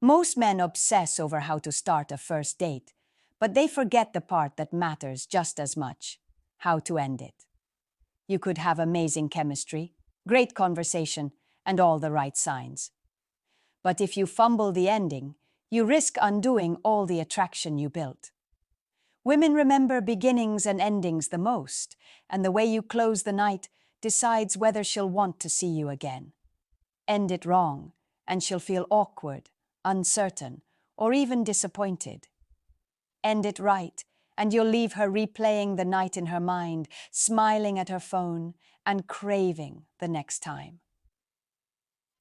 Most men obsess over how to start a first date, but they forget the part that matters just as much: how to end it. You could have amazing chemistry, great conversation, and all the right signs. But if you fumble the ending, you risk undoing all the attraction you built. Women remember beginnings and endings the most, and the way you close the night decides whether she'll want to see you again. End it wrong, and she'll feel awkward, uncertain, or even disappointed. End it right, and you'll leave her replaying the night in her mind, smiling at her phone, and craving the next time.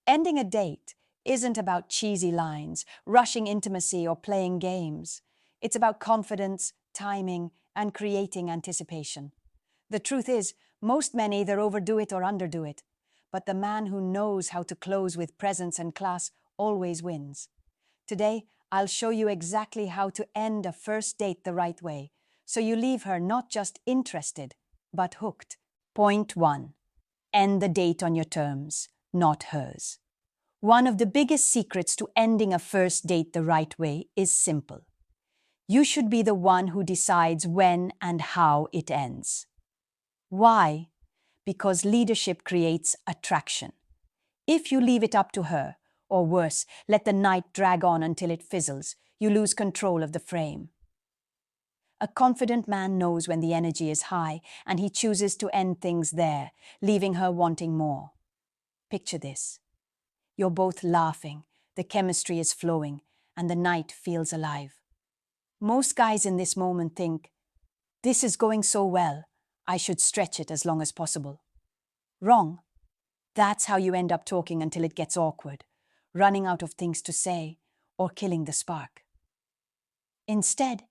Ending a date isn't about cheesy lines, rushing intimacy, or playing games. It's about confidence, timing, and creating anticipation. The truth is, most men either overdo it or underdo it, but the man who knows how to close with presence and class always wins. Today, I'll show you exactly how to end a first date the right way, so you leave her not just interested, but hooked. Point 1. End the date on your terms, not hers. One of the biggest secrets to ending a first date the right way is simple. You should be the one who decides when and how it ends. Why? Because leadership creates attraction. If you leave it up to her, or worse, let the night drag on until it fizzles, you lose control of the frame. A confident man knows when the energy is high, and he chooses to end things there, leaving her wanting more. Picture this. You're both laughing, the chemistry is flowing, and the night feels alive. Most guys in this moment think, "This is going so well, I should stretch it as long as possible." Wrong. That's how you end up talking until it gets awkward, running out of things to say, or killing the spark. Instead,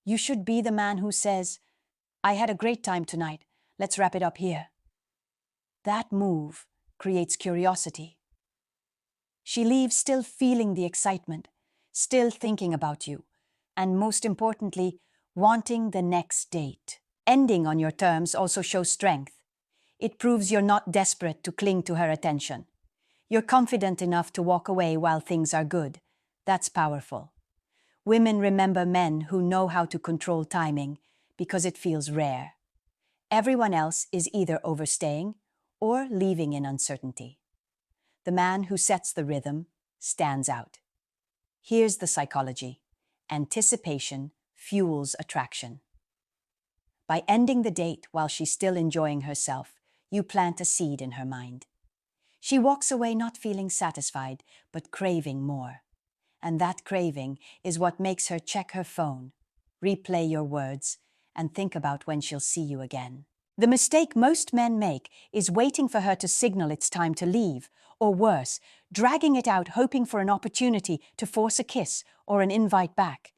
you should be the man who says, "I had a great time tonight, let's wrap it up here." That move creates curiosity. She leaves still feeling the excitement, still thinking about you, and most importantly, wanting the next date. Ending on your terms also shows strength. It proves you're not desperate to cling to her attention. You're confident enough to walk away while things are good. That's powerful. Women remember men who know how to control timing because it feels rare. Everyone else is either overstaying or leaving in uncertainty. The man who sets the rhythm stands out. Here's the psychology. Anticipation fuels attraction. By ending the date while she's still enjoying herself, you plant a seed in her mind. She walks away not feeling satisfied, but craving more. And that craving is what makes her check her phone, replay your words, and think about when she'll see you again. The mistake most men make is waiting for her to signal it's time to leave, or worse, dragging it out hoping for an opportunity to force a kiss or an invite back.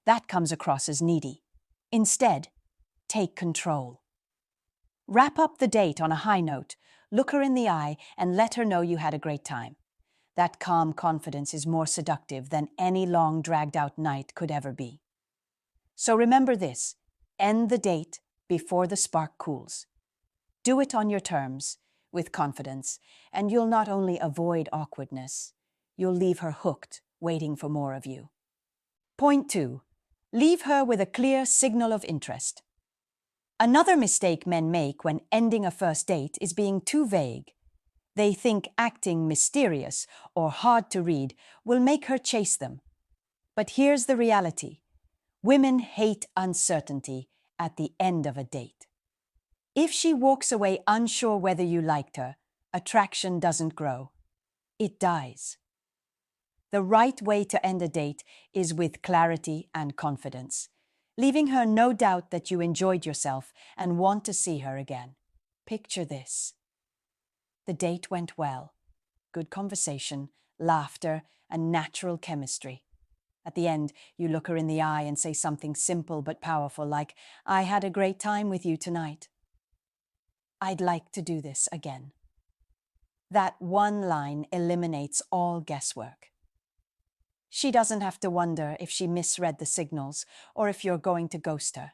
That comes across as needy. Instead, take control. Wrap up the date on a high note, look her in the eye, and let her know you had a great time. That calm confidence is more seductive than any long, dragged-out night could ever be. So remember this: end the date before the spark cools. Do it on your terms, with confidence, and you'll not only avoid awkwardness, you'll leave her hooked, waiting for more of you. Point 2. Leave her with a clear signal of interest. Another mistake men make when ending a first date is being too vague. They think acting mysterious or hard to read will make her chase them. But here's the reality. Women hate uncertainty at the end of a date. If she walks away unsure whether you liked her, attraction doesn't grow. It dies. The right way to end a date is with clarity and confidence, leaving her no doubt that you enjoyed yourself and want to see her again. Picture this. The date went well. Good conversation, laughter, and natural chemistry. At the end, you look her in the eye and say something simple but powerful like, "I had a great time with you tonight. I'd like to do this again." That one line eliminates all guesswork. She doesn't have to wonder if she misread the signals or if you're going to ghost her.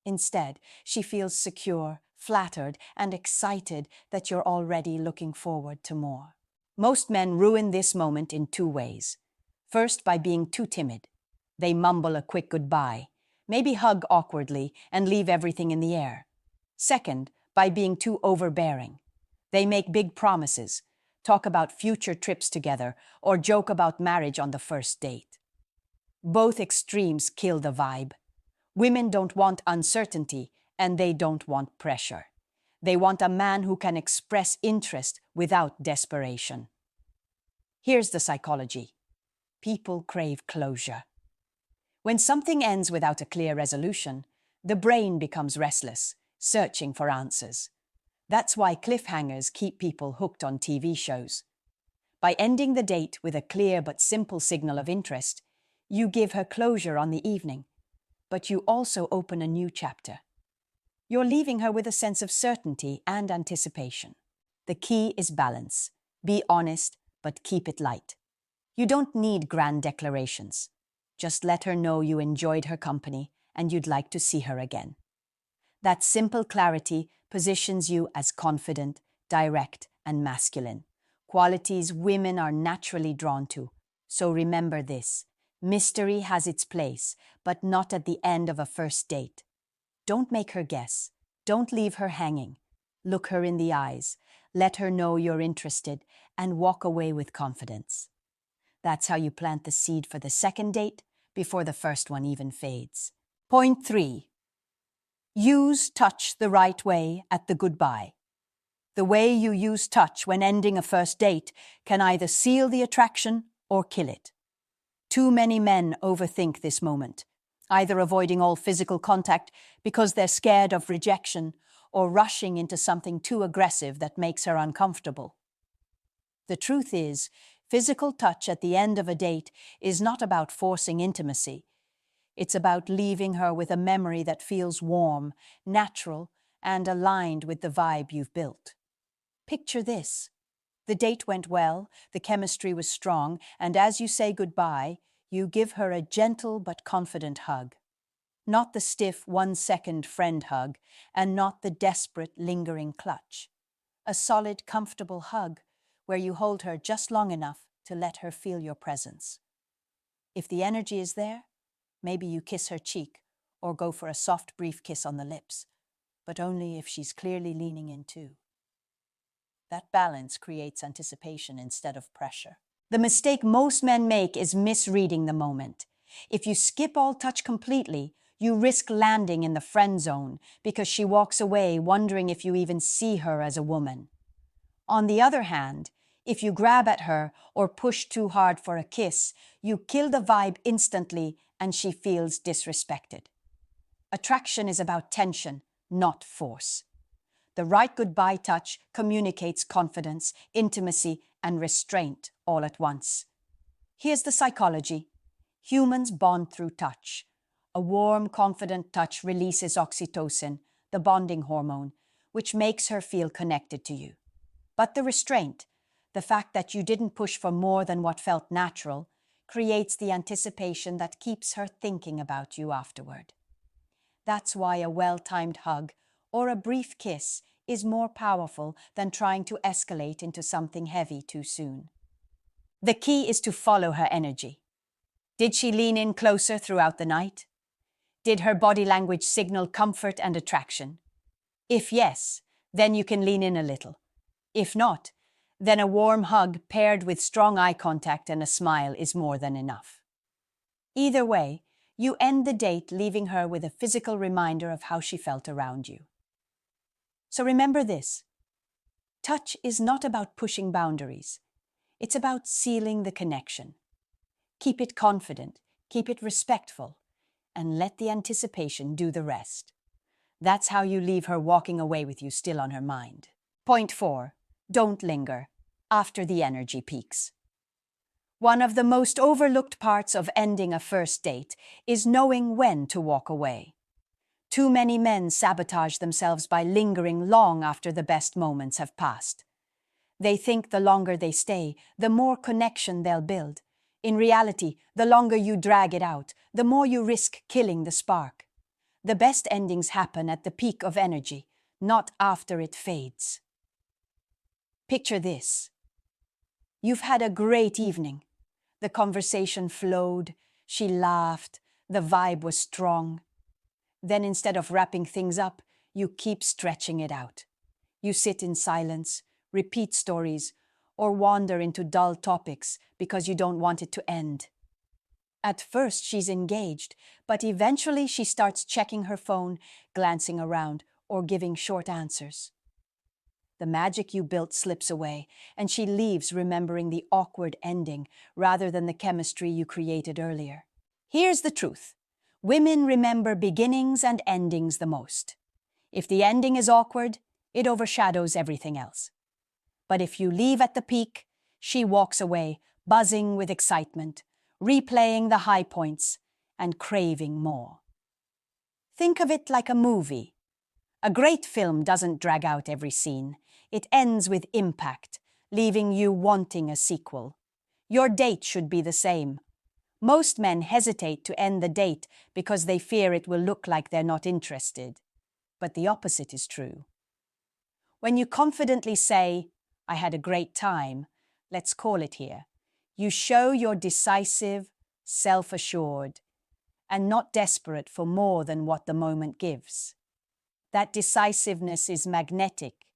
Instead, she feels secure, flattered, and excited that you're already looking forward to more. Most men ruin this moment in two ways. First, by being too timid. They mumble a quick goodbye, maybe hug awkwardly and leave everything in the air. Second, by being too overbearing. They make big promises, talk about future trips together, or joke about marriage on the first date. Both extremes kill the vibe. Women don't want uncertainty, and they don't want pressure. They want a man who can express interest without desperation. Here's the psychology. People crave closure. When something ends without a clear resolution, the brain becomes restless, searching for answers. That's why cliffhangers keep people hooked on TV shows. By ending the date with a clear but simple signal of interest, you give her closure on the evening, but you also open a new chapter. You're leaving her with a sense of certainty and anticipation. The key is balance. Be honest, but keep it light. You don't need grand declarations. Just let her know you enjoyed her company and you'd like to see her again. That simple clarity positions you as confident, direct, and masculine, qualities women are naturally drawn to. So remember this: mystery has its place, but not at the end of a first date. Don't make her guess. Don't leave her hanging. Look her in the eyes, let her know you're interested, and walk away with confidence. That's how you plant the seed for the second date before the first one even fades. Point 3. Use touch the right way at the goodbye. The way you use touch when ending a first date can either seal the attraction or kill it. Too many men overthink this moment, either avoiding all physical contact because they're scared of rejection or rushing into something too aggressive that makes her uncomfortable. The truth is, physical touch at the end of a date is not about forcing intimacy. It's about leaving her with a memory that feels warm, natural, and aligned with the vibe you've built. Picture this. The date went well, the chemistry was strong, and as you say goodbye, you give her a gentle but confident hug. Not the stiff one-second friend hug, and not the desperate, lingering clutch. A solid, comfortable hug where you hold her just long enough to let her feel your presence. If the energy is there, maybe you kiss her cheek or go for a soft, brief kiss on the lips, but only if she's clearly leaning in too. That balance creates anticipation instead of pressure. The mistake most men make is misreading the moment. If you skip all touch completely, you risk landing in the friend zone because she walks away wondering if you even see her as a woman. On the other hand, if you grab at her or push too hard for a kiss, you kill the vibe instantly and she feels disrespected. Attraction is about tension, not force. The right goodbye touch communicates confidence, intimacy, and restraint all at once. Here's the psychology. Humans bond through touch. A warm, confident touch releases oxytocin, the bonding hormone, which makes her feel connected to you. But the restraint, the fact that you didn't push for more than what felt natural, creates the anticipation that keeps her thinking about you afterward. That's why a well-timed hug or a brief kiss is more powerful than trying to escalate into something heavy too soon. The key is to follow her energy. Did she lean in closer throughout the night? Did her body language signal comfort and attraction? If yes, then you can lean in a little. If not, then a warm hug paired with strong eye contact and a smile is more than enough. Either way, you end the date leaving her with a physical reminder of how she felt around you. So remember this: touch is not about pushing boundaries. It's about sealing the connection. Keep it confident, keep it respectful, and let the anticipation do the rest. That's how you leave her walking away with you still on her mind. Point 4. Don't linger after the energy peaks. One of the most overlooked parts of ending a first date is knowing when to walk away. Too many men sabotage themselves by lingering long after the best moments have passed. They think the longer they stay, the more connection they'll build. In reality, the longer you drag it out, the more you risk killing the spark. The best endings happen at the peak of energy, not after it fades. Picture this. You've had a great evening. The conversation flowed, she laughed, the vibe was strong. Then instead of wrapping things up, you keep stretching it out. You sit in silence, repeat stories, or wander into dull topics because you don't want it to end. At first, she's engaged, but eventually she starts checking her phone, glancing around, or giving short answers. The magic you built slips away, and she leaves remembering the awkward ending rather than the chemistry you created earlier. Here's the truth. Women remember beginnings and endings the most. If the ending is awkward, it overshadows everything else. But if you leave at the peak, she walks away, buzzing with excitement, replaying the high points, and craving more. Think of it like a movie. A great film doesn't drag out every scene. It ends with impact, leaving you wanting a sequel. Your date should be the same. Most men hesitate to end the date because they fear it will look like they're not interested. But the opposite is true. When you confidently say, "I had a great time, let's call it here," you show you're decisive, self-assured, and not desperate for more than what the moment gives. That decisiveness is magnetic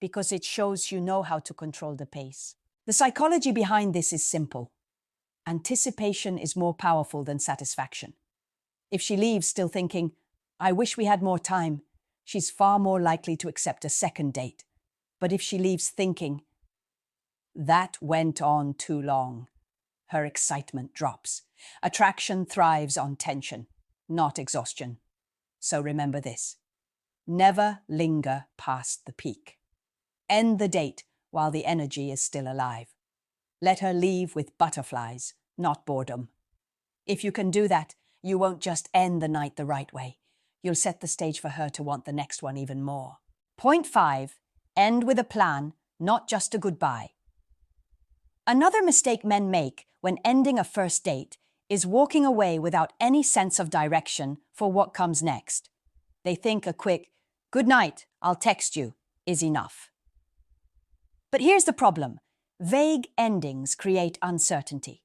because it shows you know how to control the pace. The psychology behind this is simple. Anticipation is more powerful than satisfaction. If she leaves still thinking, "I wish we had more time," she's far more likely to accept a second date. But if she leaves thinking, "That went on too long," her excitement drops. Attraction thrives on tension, not exhaustion. So remember this. Never linger past the peak. End the date while the energy is still alive. Let her leave with butterflies, not boredom. If you can do that, you won't just end the night the right way. You'll set the stage for her to want the next one even more. Point 5. End with a plan, not just a goodbye. Another mistake men make when ending a first date is walking away without any sense of direction for what comes next. They think a quick, "Good night, I'll text you," is enough. But here's the problem. Vague endings create uncertainty.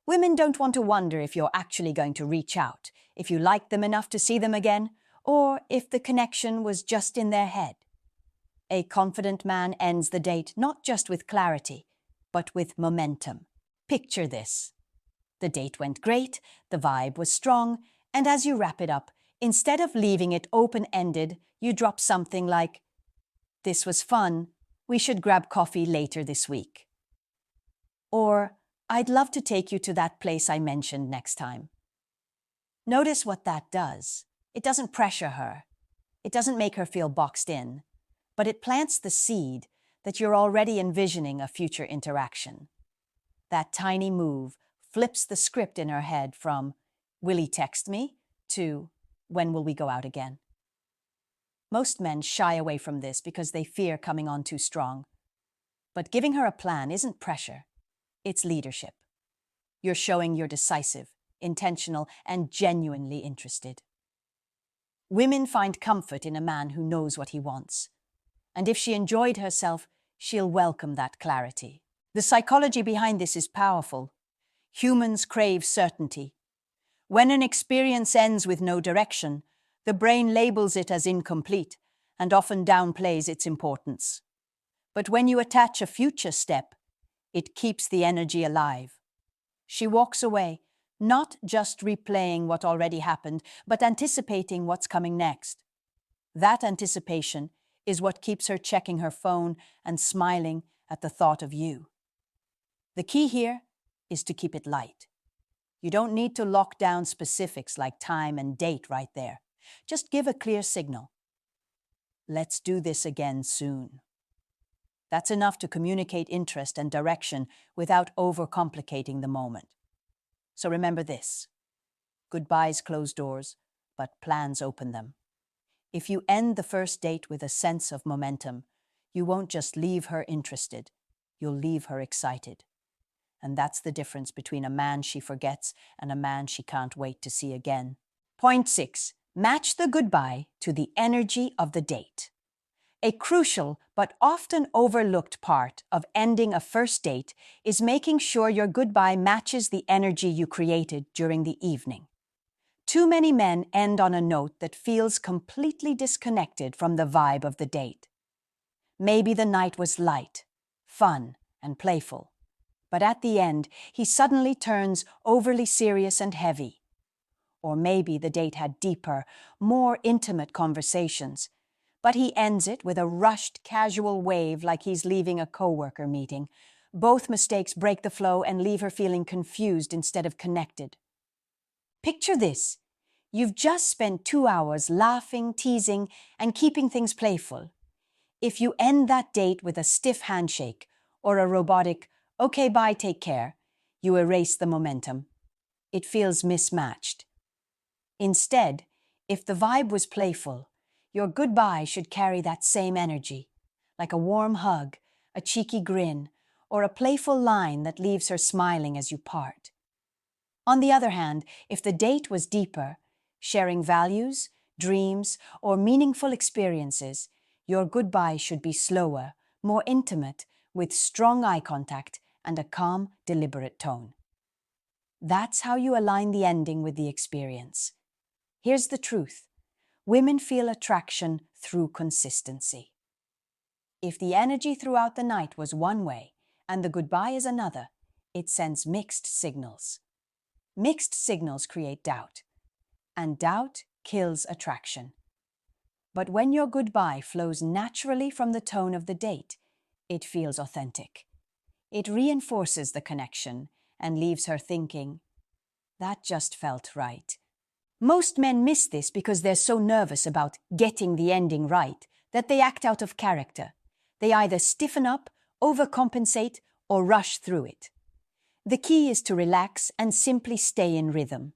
Women don't want to wonder if you're actually going to reach out, if you like them enough to see them again, or if the connection was just in their head. A confident man ends the date not just with clarity, but with momentum. Picture this. The date went great, the vibe was strong, and as you wrap it up, instead of leaving it open-ended, you drop something like, "This was fun, we should grab coffee later this week." Or, "I'd love to take you to that place I mentioned next time." Notice what that does. It doesn't pressure her. It doesn't make her feel boxed in, but it plants the seed that you're already envisioning a future interaction. That tiny move flips the script in her head from, "Will he text me?" to, "When will we go out again?" Most men shy away from this because they fear coming on too strong. But giving her a plan isn't pressure. It's leadership. You're showing you're decisive, intentional, and genuinely interested. Women find comfort in a man who knows what he wants. And if she enjoyed herself, she'll welcome that clarity. The psychology behind this is powerful. Humans crave certainty. When an experience ends with no direction, the brain labels it as incomplete and often downplays its importance. But when you attach a future step, it keeps the energy alive. She walks away, not just replaying what already happened, but anticipating what's coming next. That anticipation is what keeps her checking her phone and smiling at the thought of you. The key here is to keep it light. You don't need to lock down specifics like time and date right there. Just give a clear signal. "Let's do this again soon." That's enough to communicate interest and direction without overcomplicating the moment. So remember this. Goodbyes close doors, but plans open them. If you end the first date with a sense of momentum, you won't just leave her interested, you'll leave her excited. And that's the difference between a man she forgets and a man she can't wait to see again. Point 6. Match the goodbye to the energy of the date. A crucial but often overlooked part of ending a first date is making sure your goodbye matches the energy you created during the evening. Too many men end on a note that feels completely disconnected from the vibe of the date. Maybe the night was light, fun, and playful, but at the end, he suddenly turns overly serious and heavy. Or maybe the date had deeper, more intimate conversations, but he ends it with a rushed, casual wave like he's leaving a coworker meeting. Both mistakes break the flow and leave her feeling confused instead of connected. Picture this. You've just spent 2 hours laughing, teasing, and keeping things playful. If you end that date with a stiff handshake or a robotic, "Okay, bye, take care," you erase the momentum. It feels mismatched. Instead, if the vibe was playful, your goodbye should carry that same energy, like a warm hug, a cheeky grin, or a playful line that leaves her smiling as you part. On the other hand, if the date was deeper, sharing values, dreams, or meaningful experiences, your goodbye should be slower, more intimate, with strong eye contact and a calm, deliberate tone. That's how you align the ending with the experience. Here's the truth. Women feel attraction through consistency. If the energy throughout the night was one way and the goodbye is another, it sends mixed signals. Mixed signals create doubt, and doubt kills attraction. But when your goodbye flows naturally from the tone of the date, it feels authentic. It reinforces the connection and leaves her thinking, "That just felt right." Most men miss this because they're so nervous about getting the ending right that they act out of character. They either stiffen up, overcompensate, or rush through it. The key is to relax and simply stay in rhythm.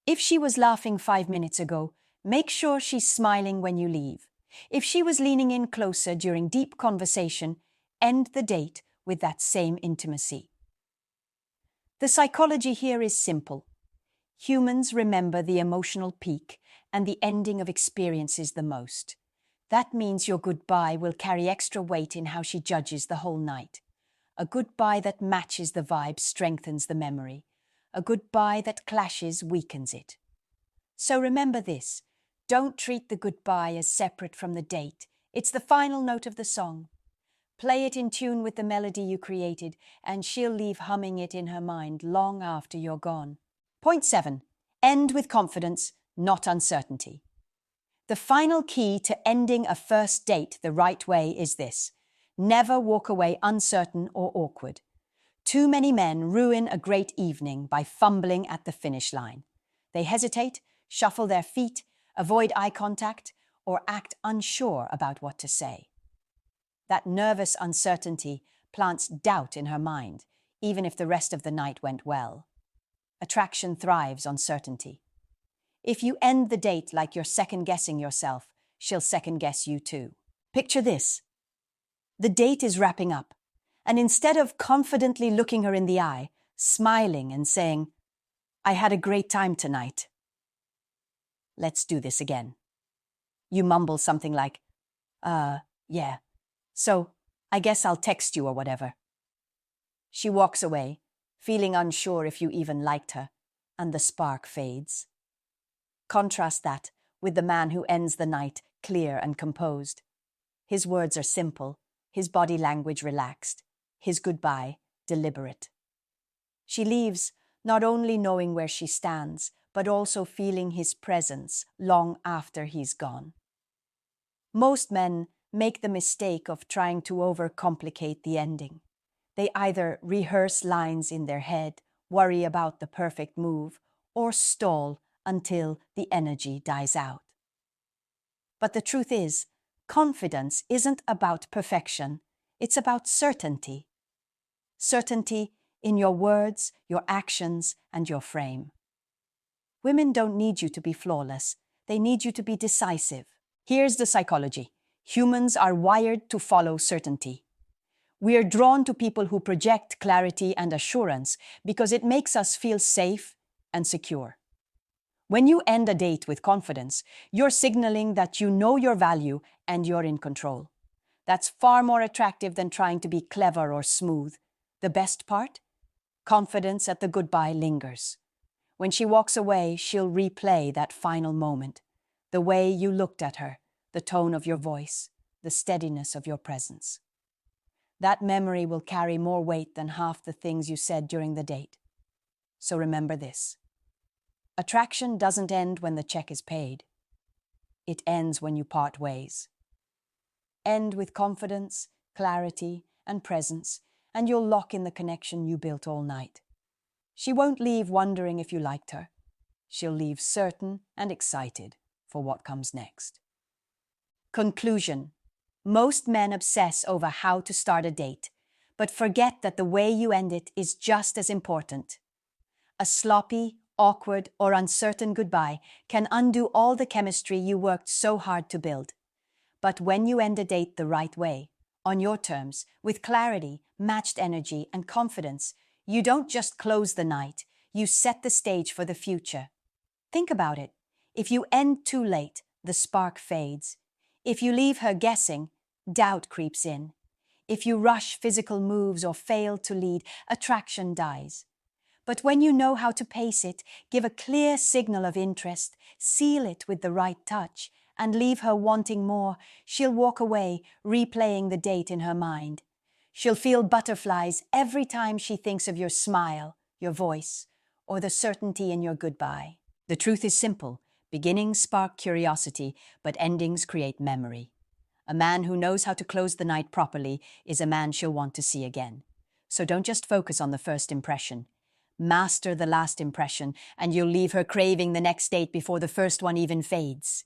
If she was laughing 5 minutes ago, make sure she's smiling when you leave. If she was leaning in closer during deep conversation, end the date with that same intimacy. The psychology here is simple. Humans remember the emotional peak and the ending of experiences the most. That means your goodbye will carry extra weight in how she judges the whole night. A goodbye that matches the vibe strengthens the memory. A goodbye that clashes weakens it. So remember this. Don't treat the goodbye as separate from the date. It's the final note of the song. Play it in tune with the melody you created, and she'll leave humming it in her mind long after you're gone. Point 7. End with confidence, not uncertainty. The final key to ending a first date the right way is this. Never walk away uncertain or awkward. Too many men ruin a great evening by fumbling at the finish line. They hesitate, shuffle their feet, avoid eye contact, or act unsure about what to say. That nervous uncertainty plants doubt in her mind, even if the rest of the night went well. Attraction thrives on certainty. If you end the date like you're second-guessing yourself, she'll second-guess you too. Picture this. The date is wrapping up, and instead of confidently looking her in the eye, smiling and saying, "I had a great time tonight. Let's do this again." You mumble something like, yeah, so I guess I'll text you or whatever. She walks away, feeling unsure if you even liked her, and the spark fades. Contrast that with the man who ends the night clear and composed. His words are simple, his body language relaxed, his goodbye deliberate. She leaves not only knowing where she stands, but also feeling his presence long after he's gone. Most men make the mistake of trying to overcomplicate the ending. They either rehearse lines in their head, worry about the perfect move, or stall until the energy dies out. But the truth is, confidence isn't about perfection, it's about certainty. Certainty in your words, your actions, and your frame. Women don't need you to be flawless, they need you to be decisive. Here's the psychology. Humans are wired to follow certainty. We are drawn to people who project clarity and assurance because it makes us feel safe and secure. When you end a date with confidence, you're signaling that you know your value and you're in control. That's far more attractive than trying to be clever or smooth. The best part? Confidence at the goodbye lingers. When she walks away, she'll replay that final moment. The way you looked at her, the tone of your voice, the steadiness of your presence. That memory will carry more weight than half the things you said during the date. So remember this. Attraction doesn't end when the check is paid. It ends when you part ways. End with confidence, clarity, and presence, and you'll lock in the connection you built all night. She won't leave wondering if you liked her. She'll leave certain and excited for what comes next. Conclusion. Most men obsess over how to start a date, but forget that the way you end it is just as important. A sloppy, awkward, or uncertain goodbye can undo all the chemistry you worked so hard to build. But when you end a date the right way, on your terms, with clarity, matched energy, and confidence, you don't just close the night, you set the stage for the future. Think about it. If you end too late, the spark fades. If you leave her guessing, doubt creeps in. If you rush physical moves or fail to lead, attraction dies. But when you know how to pace it, give a clear signal of interest, seal it with the right touch, and leave her wanting more, she'll walk away, replaying the date in her mind. She'll feel butterflies every time she thinks of your smile, your voice, or the certainty in your goodbye. The truth is simple. Beginnings spark curiosity, but endings create memory. A man who knows how to close the night properly is a man she'll want to see again. So don't just focus on the first impression. Master the last impression, and you'll leave her craving the next date before the first one even fades.